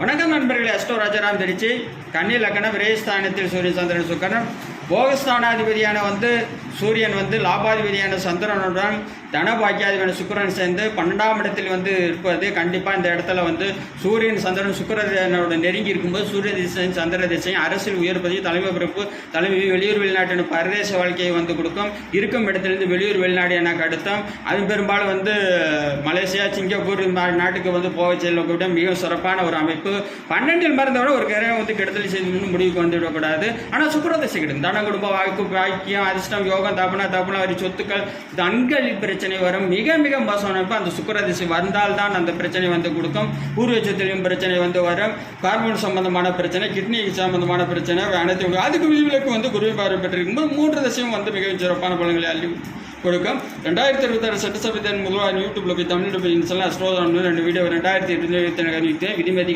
வணக்கம் நண்பர்களே, அஸ்டோ ராஜாராம் திருச்சி. கன்னி லக்னம் விரயஸ்தானத்தில் சூரிய சந்திரன் சுக்கரன். போகஸ்தானாதிபதியான சூரியன் லாபாதிபதியான சந்திரனுடன் தனபாக்கியாதிபதியான சுக்கரன் சேர்ந்து 12ஆம் இடத்தில் இருப்பது கண்டிப்பாக இந்த இடத்துல சூரியன் சந்திரன் சுக்கரனோட நெருங்கி இருக்கும்போது சூரிய திசையும் சந்திர திசையும் அரசியல் உயர்ப்பதி தலைமை பிறப்பு தலைமை வெளியூர் வெளிநாட்டின் பரதேச வாழ்க்கையை கொடுக்கும். இருக்கும் இடத்திலிருந்து வெளியூர் வெளிநாடு எனக்கு அடுத்தோம். அது பெரும்பாலும் மலேசியா சிங்கப்பூர் நாட்டுக்கு போக செல்லக்கூடிய மிகவும் சிறப்பான ஒரு அமைப்பு. 12இல் மறந்தவிட ஒரு கிரகம் கெடுதல் செய்து முடிவுக்கு வந்துவிடக்கூடாது. ஆனால் சுக்கர திசை கிடைக்கும். தன குடும்ப வாய்ப்பு பாக்கியம் அதிர்ஷ்டம் யோகம் தப்புனா வரி சொத்துக்கள் தன்களில் பிரச்சனை வரும். மிக மிக மோசமான அந்த சுக்கர திசை வந்தால்தான் அந்த பிரச்சனை கொடுக்கும். பூர்வ சொத்திலும் பிரச்சனை வரும். ஹார்மோன் சம்பந்தமான பிரச்சனை, கிட்னி சம்பந்தமான பிரச்சனை அனைத்து அதுக்கு விதிவிலக்கு குருவை பார்வை பெற்றிருக்கும்போது 3 திசையும் மிகவும் சிறப்பான பலன்களை அள்ளி கொடுக்கும். 2026 சட்டசபை முதல்வர் யூடியூப்ல போய் தமிழ் அஸ்ட்ரோதான் 2 வீடியோ 2027 விதிமதி